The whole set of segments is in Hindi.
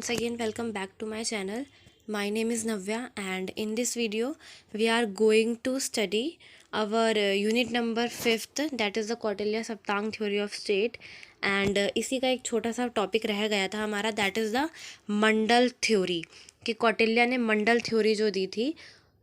once again welcome back to my channel. My name is Navya and in this video we are going to study our unit number 5th, that is the Kautilya Saptang theory of state. and इसी का एक छोटा सा टॉपिक रह गया था हमारा, that is the Mandal theory, कि कौटिल्य ने मंडल थ्योरी जो दी थी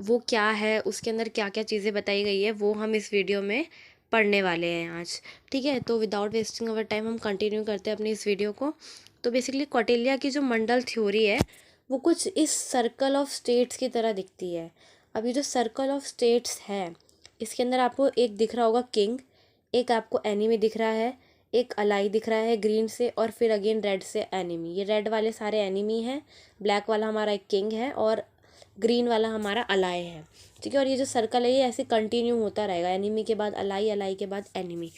वो क्या है, उसके अंदर क्या क्या चीज़ें बताई गई है, वो हम इस वीडियो में पढ़ने वाले हैं आज। ठीक है, तो विदाउट वेस्टिंग अवर टाइम हम कंटिन्यू करते हैं अपनी इस वीडियो को। तो बेसिकली कौटिल्य की जो मंडल थ्योरी है वो कुछ इस सर्कल ऑफ स्टेट्स की तरह दिखती है। अब ये जो सर्कल ऑफ स्टेट्स है इसके अंदर आपको एक दिख रहा होगा किंग, एक आपको एनिमी दिख रहा है, एक अलाई दिख रहा है ग्रीन से, और फिर अगेन रेड से एनिमी। ये रेड वाले सारे एनिमी हैं, ब्लैक वाला हमारा एक किंग है और ग्रीन वाला हमारा अलाई है। ठीक है, और ये जो सर्कल है ये ऐसे कंटिन्यू होता रहेगा, एनिमी के बाद अलाई, अलाई के बाद एनिमी,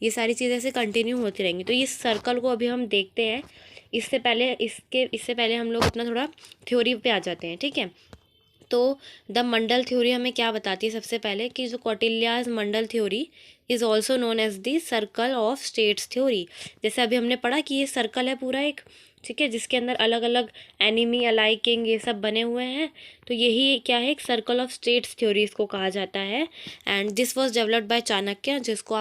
ये सारी चीज़ें ऐसे कंटिन्यू होती रहेंगी। तो इस सर्कल को अभी हम देखते हैं। इससे पहले हम लोग अपना थोड़ा थ्योरी पे आ जाते हैं। ठीक है, तो द मंडल थ्योरी हमें क्या बताती है? सबसे पहले कि जो Kautilya's mandala theory is also known as the circle of states theory. जैसे अभी हमने पढ़ा कि ये सर्कल है पूरा एक, ठीक है, जिसके अंदर अलग अलग एनिमी, अलाई, किंग ये सब बने हुए हैं। तो यही क्या है, एक सर्कल ऑफ स्टेट्स थ्योरी इसको कहा जाता है। And this was developed by Chanakya, जिनको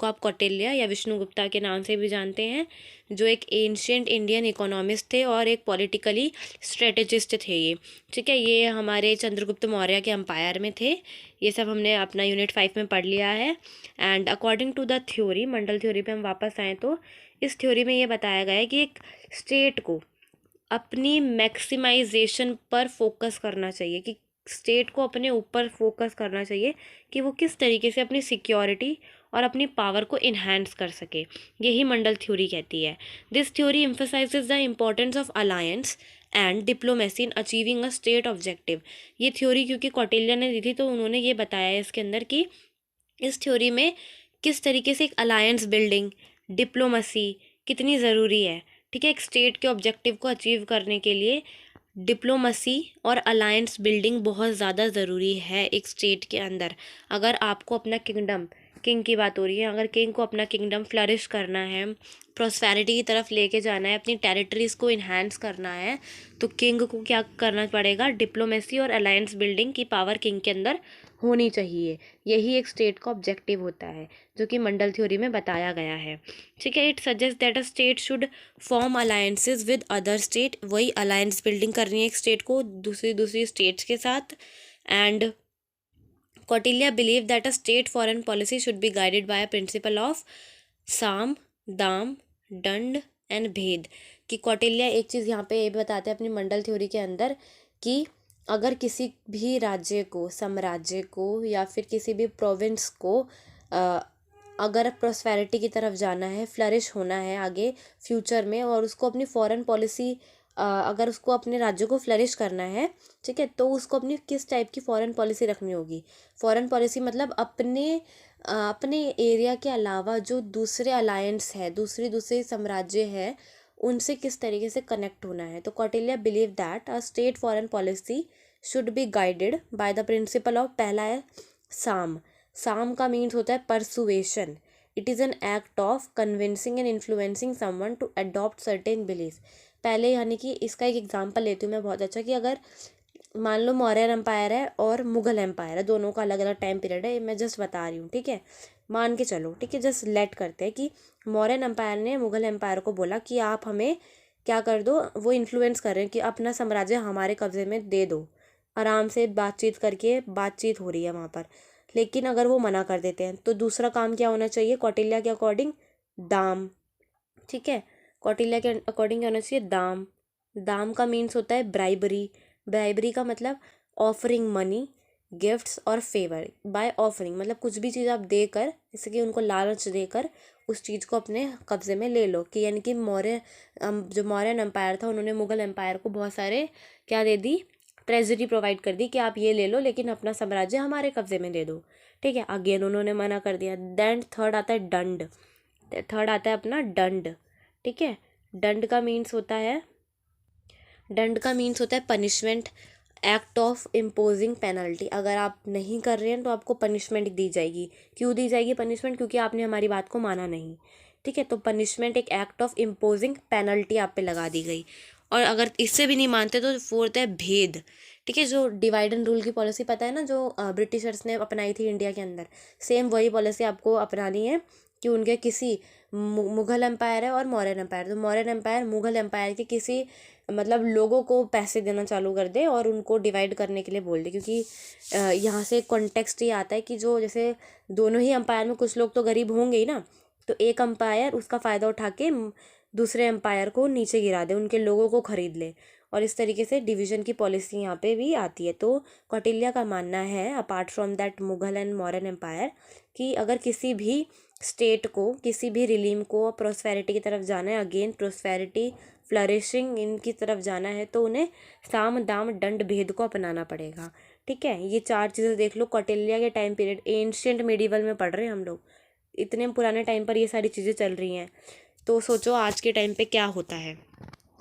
आप कौटिल्य या विष्णुगुप्ता के नाम से भी जानते हैं, जो एक एंशियंट इंडियन इकोनॉमिस्ट थे और एक पॉलिटिकली स्ट्रेटेजिस्ट थे ये। ठीक है, ये हमारे चंद्रगुप्त मौर्य के एम्पायर में थे। ये सब हमने अपना यूनिट 5 में पढ़ लिया है। And according to the theory, Mandal theory पे हम वापस आएँ तो इस थ्योरी में ये बताया गया है कि एक स्टेट को अपनी मैक्सिमाइजेशन पर फोकस करना चाहिए, कि स्टेट को अपने ऊपर फोकस करना चाहिए कि वो किस तरीके से अपनी सिक्योरिटी और अपनी पावर को इन्हांस कर सके। यही मंडल थ्योरी कहती है। This theory emphasises the importance of alliance and diplomacy in achieving a state objective. ये थ्योरी क्योंकि कौटिल्य ने दी थी तो उन्होंने ये बताया है इसके अंदर कि इस थ्योरी में किस तरीके से एक अलायंस बिल्डिंग, डिप्लोमेसी कितनी ज़रूरी है। ठीक है, एक स्टेट के ऑब्जेक्टिव को अचीव करने के लिए डिप्लोमेसी और अलायंस बिल्डिंग बहुत ज़्यादा ज़रूरी है एक स्टेट के अंदर। अगर आपको अपना किंग की बात हो रही है, अगर किंग को अपना किंगडम फ्लरिश करना है, प्रॉस्पेरिटी की तरफ लेके जाना है, अपनी टेरिटरीज़ को इन्हांस करना है, तो किंग को क्या करना पड़ेगा? डिप्लोमेसी और अलायंस बिल्डिंग की पावर किंग के अंदर होनी चाहिए। यही एक स्टेट का ऑब्जेक्टिव होता है जो कि मंडल थ्योरी में बताया गया है। ठीक है, it suggest that a state should form alliances with other state. वही अलायंस बिल्डिंग करनी है एक स्टेट को दूसरी स्टेट्स के साथ। And Kautilya believe that a state foreign policy should be guided bye a principle of साम, दाम, दंड एंड भेद। कि कौटिल्य एक चीज़ यहाँ पे ये बताते हैं अपनी मंडल थ्योरी के अंदर कि अगर किसी भी राज्य को, साम्राज्य को या फिर किसी भी प्रोविंस को अगर प्रॉस्पेरिटी की तरफ जाना है, फ्लरिश होना है आगे फ्यूचर में, और उसको अपनी फॉरेन पॉलिसी, अगर उसको अपने राज्य को फ्लरिश करना है, ठीक है, तो उसको अपनी किस टाइप की फॉरेन पॉलिसी रखनी होगी? फॉरेन पॉलिसी मतलब अपने एरिया के अलावा जो दूसरे अलायंस है, दूसरे साम्राज्य है, उनसे किस तरीके से कनेक्ट होना है। तो Kautilya believe that a state foreign policy should be guided by the principle of, पहला है साम। साम का मीन्स होता है persuasion. It is an act of convincing and influencing someone to adopt certain belief. पहले यानी कि इसका एक एग्जांपल लेती हूँ मैं बहुत अच्छा, कि अगर मान लो मौर्यन एम्पायर है और मुगल एम्पायर है, दोनों का अलग अलग टाइम पीरियड है, मैं जस्ट बता रही हूँ। ठीक है, मान के चलो, ठीक है, जस्ट लेट करते हैं कि मौर्यन एम्पायर ने मुगल एम्पायर को बोला कि आप हमें क्या कर दो, वो इन्फ्लुएंस कर रहे हैं कि अपना साम्राज्य हमारे कब्जे में दे दो। आराम से बातचीत करके बातचीत हो रही है वहाँ पर। लेकिन अगर वो मना कर देते हैं तो दूसरा काम क्या होना चाहिए कौटिल्य के अकॉर्डिंग? दाम। ठीक है, कौटिल्य के अकॉर्डिंग क्या होना चाहिए? दाम। दाम का मीन्स होता है ब्राइबरी। ब्राइबरी का मतलब ऑफरिंग मनी, गिफ्ट्स और फेवर। बाय ऑफरिंग मतलब कुछ भी चीज़ आप देकर, जैसे कि उनको लालच देकर उस चीज़ को अपने कब्जे में ले लो। कि यानी कि जो मौर्यन एम्पायर था उन्होंने मुगल एम्पायर को बहुत सारे क्या दे दी? ट्रेजरी प्रोवाइड कर दी कि आप ये ले लो लेकिन अपना साम्राज्य हमारे कब्जे में दे दो। ठीक है, अगेन उन्होंने मना कर दिया। देन थर्ड आता है दंड। थर्ड आता है अपना दंड। ठीक है, दंड का मीन्स होता है punishment, act of imposing penalty. अगर आप नहीं कर रहे हैं तो आपको पनिशमेंट दी जाएगी। क्यों दी जाएगी पनिशमेंट? क्योंकि आपने हमारी बात को माना नहीं। ठीक है, तो पनिशमेंट एक एक्ट ऑफ इम्पोजिंग पेनल्टी आप पे लगा दी गई। और अगर इससे भी नहीं मानते तो फोर्थ है भेद। ठीक है, जो डिवाइड एंड रूल की पॉलिसी पता है ना, जो ब्रिटिशर्स ने अपनाई थी इंडिया के अंदर, सेम वही पॉलिसी आपको अपनानी है कि उनके किसी मुगल एम्पायर है और मौर्यन एम्पायर, तो मौर्यन एम्पायर मुगल एम्पायर के किसी मतलब लोगों को पैसे देना चालू कर दे और उनको डिवाइड करने के लिए बोल दे, क्योंकि यहाँ से कॉन्टेक्स्ट ये आता है कि जो जैसे दोनों ही एम्पायर में कुछ लोग तो गरीब होंगे ही ना, तो एक एम्पायर उसका फ़ायदा उठा के दूसरे एम्पायर को नीचे गिरा दे, उनके लोगों को खरीद ले, और इस तरीके से डिवीज़न की पॉलिसी यहाँ पे भी आती है। तो कौटिल्य का मानना है, apart from that Mughal and Mauryan empire, कि अगर किसी भी स्टेट को, किसी भी रिलीम को प्रोस्पेरिटी की तरफ जाना है, अगेन प्रोस्पेरिटी फ्लरिशिंग इनकी तरफ जाना है, तो उन्हें साम दाम दंड भेद को अपनाना पड़ेगा। ठीक है, ये 4 चीज़ें देख लो, कौटिल्य के टाइम पीरियड, एंशियंट मिडिवल में पढ़ रहे हैं हम लोग, इतने पुराने टाइम पर ये सारी चीज़ें चल रही हैं। तो सोचो आज के टाइम पे क्या होता है।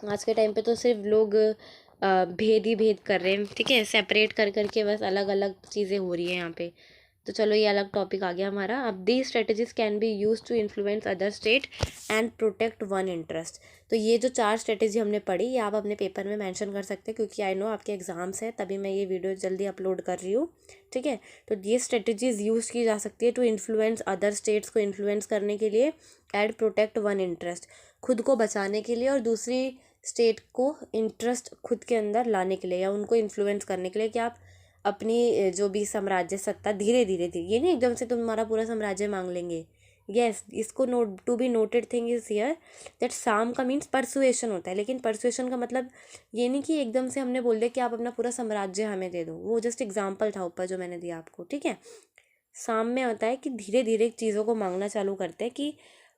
आज के टाइम पे तो सिर्फ लोग भेद ही भेद कर रहे हैं। ठीक है, सेपरेट कर करके बस अलग अलग चीज़ें हो रही है यहाँ पे। तो चलो ये अलग टॉपिक आ गया हमारा। अब the strategies can be use to influence other state and protect one interest. तो ये जो 4 स्ट्रेटजी हमने पढ़ी, ये आप अपने पेपर में मेंशन कर सकते हैं, क्योंकि आई नो आपके एग्जाम्स है, तभी मैं ये वीडियो जल्दी अपलोड कर रही हूँ। ठीक है, तो ये स्ट्रेटजीज यूज़ की जा सकती है टू इन्फ्लुएंस अदर स्टेट्स को इन्फ्लुएंस करने के लिए, एंड प्रोटेक्ट वन इंटरेस्ट, खुद को बचाने के लिए और दूसरी स्टेट को इंटरेस्ट खुद के अंदर लाने के लिए, या उनको इन्फ्लुएंस करने के लिए कि आप अपनी जो भी साम्राज्य सत्ता धीरे धीरे धीरे, ये नहीं एकदम से तुम्हारा पूरा साम्राज्य मांग लेंगे। यस, इसको note to be noted thing is here that साम का मीन्स परसुएशन होता है, लेकिन परसुएशन का मतलब ये नहीं कि एकदम से हमने बोल दिया कि आप अपना पूरा साम्राज्य हमें दे दो, वो जस्ट एग्जाम्पल था ऊपर जो मैंने दिया आपको। ठीक है, साम में होता है कि धीरे धीरे चीज़ों को मांगना चालू करते हैं कि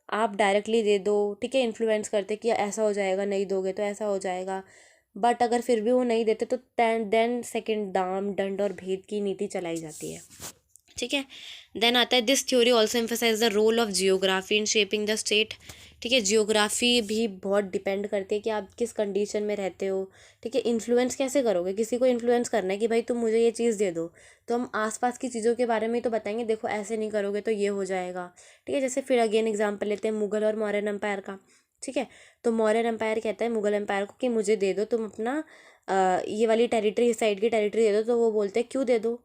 आप डायरेक्टली दे दो। ठीक है, इन्फ्लुएंस करते कि ऐसा हो जाएगा, नहीं दोगे तो ऐसा हो जाएगा, बट अगर फिर भी वो नहीं देते तो देन सेकंड दाम दंड और भेद की नीति चलाई जाती है। ठीक है, देन आता है this theory also emphasise the role of geography in shaping the state. ठीक है, जियोग्राफी भी बहुत डिपेंड करती है कि आप किस कंडीशन में रहते हो। ठीक है, इन्फ्लुएंस कैसे करोगे, किसी को इन्फ्लुएंस करना है कि भाई तुम मुझे ये चीज़ दे दो, तो हम आसपास की चीज़ों के बारे में ही तो बताएंगे, देखो ऐसे नहीं करोगे तो ये हो जाएगा। ठीक है, जैसे फिर अगेन एग्जाम्पल लेते हैं मुगल और मौर्यन एम्पायर का। ठीक है, तो मौर्यन एम्पायर कहता है मुगल एम्पायर को कि मुझे दे दो तुम अपना ये वाली टेरिटरी, इस साइड की टेरिटरी दे दो, तो वो बोलते हैं क्यों दे दो।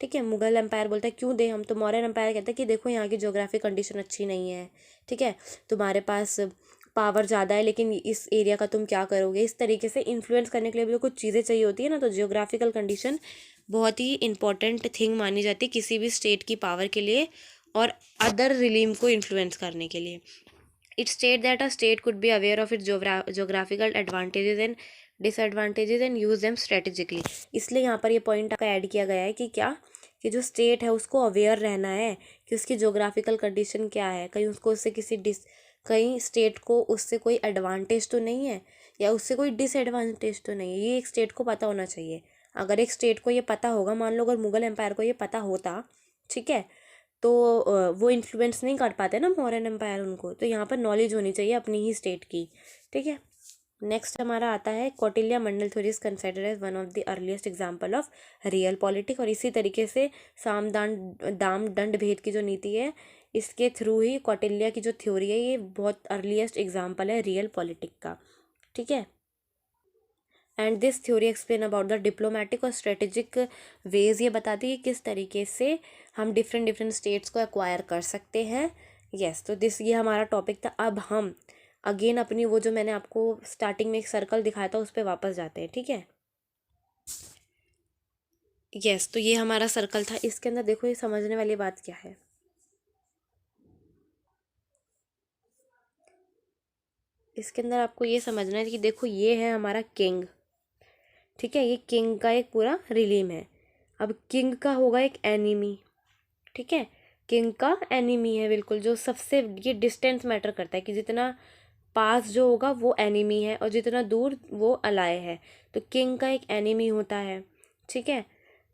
ठीक है, मुगल एम्पायर बोलता है क्यों दे हम, तो मौर्यन एम्पायर कहता है कि देखो यहाँ की ज्योग्राफिक कंडीशन अच्छी नहीं है। ठीक है, तुम्हारे पास पावर ज़्यादा है लेकिन इस एरिया का तुम क्या करोगे। इस तरीके से इन्फ्लुएंस करने के लिए भी तो कुछ चीज़ें चाहिए होती है ना, तो जियोग्राफिकल कंडीशन बहुत ही इंपॉर्टेंट थिंग मानी जाती है किसी भी स्टेट की पावर के लिए और अदर रिलीम को इन्फ्लुएंस करने के लिए। It state that a state could be aware of its geographical advantages and disadvantages and use them strategically। इसलिए यहाँ पर ये पॉइंट आपका ऐड किया गया है कि क्या, कि जो स्टेट है उसको अवेयर रहना है कि उसकी जोग्राफिकल कंडीशन क्या है, कहीं उसको उससे कहीं स्टेट को उससे कोई एडवांटेज तो नहीं है या उससे कोई डिसएडवांटेज तो नहीं है, ये एक स्टेट को पता होना चाहिए। अगर एक स्टेट को ये पता होगा, मान लो अगर मुगल एम्पायर को ये पता होता, ठीक है, तो वो इन्फ्लुएंस नहीं कर पाते ना मौर्यन एम्पायर उनको, तो यहाँ पर नॉलेज होनी चाहिए अपनी ही स्टेट की। ठीक है, नेक्स्ट हमारा आता है Kautilya mandala theory is considered as one of the earliest example of realpolitik. और इसी तरीके से साम दाम दंड भेद की जो नीति है, इसके थ्रू ही कौटिल्य की जो थ्योरी है ये बहुत अर्लीस्ट एग्जाम्पल है रियल पॉलिटिक का। ठीक है, and this theory explain about the diplomatic और स्ट्रेटेजिक वेज, ये बताती है किस तरीके से हम डिफरेंट डिफरेंट स्टेट्स को एक्वायर कर सकते हैं। यस, तो ये हमारा टॉपिक था। अब हम अगेन अपनी वो जो मैंने आपको स्टार्टिंग में एक सर्कल दिखाया था उस पर वापस जाते हैं। ठीक है, यस, तो ये हमारा सर्कल था, इसके अंदर देखो ये समझने वाली बात क्या है। इसके अंदर आपको ये समझना है कि देखो ये है हमारा किंग। ठीक है, ये किंग का एक पूरा रिलीम है। अब किंग का होगा एक एनिमी। ठीक है, किंग का एनिमी है बिल्कुल, जो सबसे, ये डिस्टेंस मैटर करता है कि जितना पास जो होगा वो एनिमी है और जितना दूर वो अलाय है। तो किंग का एक एनिमी होता है। ठीक है,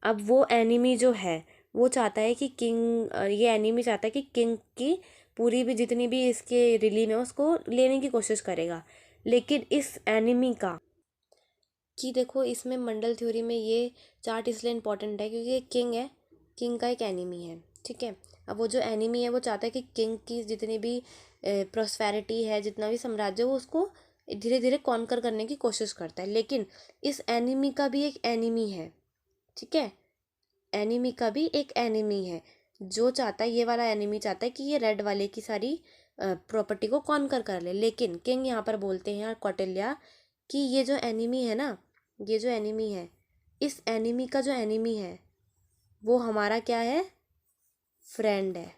अब वो एनिमी जो है वो चाहता है कि ये एनिमी चाहता है कि किंग की पूरी भी जितनी भी इसके रिलीम है उसको लेने की कोशिश करेगा। लेकिन इस एनिमी का, कि देखो इसमें मंडल थ्योरी में ये चार्ट इसलिए इम्पोर्टेंट है क्योंकि ये किंग है, किंग का एक एनिमी है। ठीक है, अब वो जो एनिमी है वो चाहता है कि किंग की जितनी भी प्रोस्पेरिटी है, जितना भी साम्राज्य, वो उसको धीरे धीरे कॉन्कर करने की कोशिश करता है। लेकिन इस एनिमी का भी एक एनिमी है, ठीक है, एनिमी का भी एक एनिमी है जो चाहता है, ये वाला एनिमी चाहता है कि ये रेड वाले की सारी प्रॉपर्टी को कॉन्कर कर ले। लेकिन किंग यहाँ पर बोलते हैं कौटिल्य कि ये जो एनिमी है ना, ये जो एनिमी है, इस एनिमी का जो एनिमी है वो हमारा क्या है, फ्रेंड है।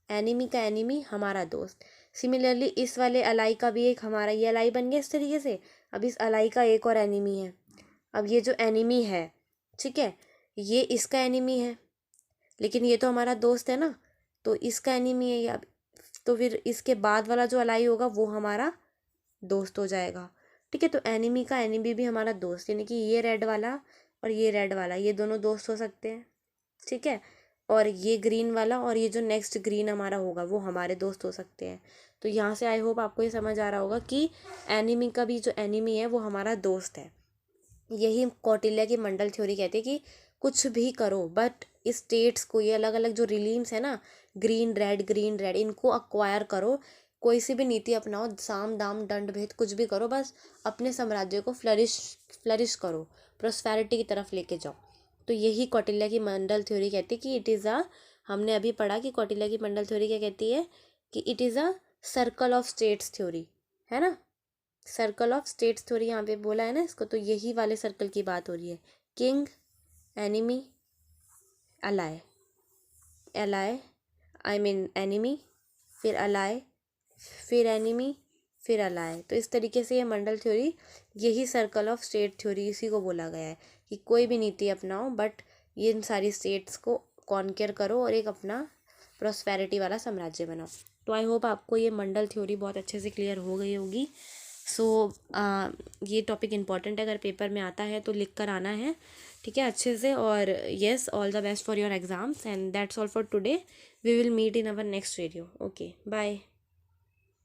एनिमी का एनिमी हमारा दोस्त। सिमिलरली इस वाले अलाई का भी एक हमारा, ये अलाई बन गया इस तरीके से। अब इस अलाई का एक और एनिमी है। अब ये जो एनिमी है, ठीक है, ये इसका एनिमी है, लेकिन ये तो हमारा दोस्त है ना, तो इसका एनिमी है ये। तो फिर इसके बाद वाला जो अलाई होगा वो हमारा दोस्त हो जाएगा, ठीक है। तो एनिमी का एनिमी भी हमारा दोस्त, यानी कि ये रेड वाला और ये रेड वाला, ये दोनों दोस्त हो सकते हैं, ठीक है। और ये ग्रीन वाला और ये जो नेक्स्ट ग्रीन हमारा होगा वो हमारे दोस्त हो सकते हैं। तो यहाँ से आई होप आपको ये समझ आ रहा होगा कि एनिमी का भी जो एनिमी है वो हमारा दोस्त है। यही कौटिल्य की मंडल थ्योरी कहती है कि कुछ भी करो बट स्टेट्स को, ये अलग अलग जो रिलीम्स है ना, ग्रीन रेड, इनको अक्वायर करो। कोई सी भी नीति अपनाओ, साम दाम दंड भेद कुछ भी करो, बस अपने साम्राज्य को फ्लरिश करो, प्रोस्पेरिटी की तरफ लेके जाओ। तो यही कौटिल्य की मंडल थ्योरी कहती है कि इट इज़ अ, हमने अभी पढ़ा कि कौटिल्य की मंडल थ्योरी क्या कहती है कि it is a circle of states theory, है ना। सर्कल ऑफ स्टेट्स थ्योरी यहाँ पे बोला है ना इसको, तो यही वाले सर्कल की बात हो रही है। King, enemy, ally, ally I mean enemy, फिर अलाय, फिर एनिमी, फिर अलाय। तो इस तरीके से ये मंडल थ्योरी, यही सर्कल ऑफ स्टेट थ्योरी, इसी को बोला गया है कि कोई भी नीति अपनाओ बट ये इन सारी स्टेट्स को कॉन्कर करो और एक अपना प्रोस्पेरिटी वाला साम्राज्य बनाओ। तो आई होप आपको ये मंडल थ्योरी बहुत अच्छे से क्लियर हो गई होगी। सो ये टॉपिक इम्पॉर्टेंट है, अगर पेपर में आता है तो लिख कर आना है, ठीक है, अच्छे से। और yes, all the best for your exams and that's all for today. We will meet in our next video. Okay, bye.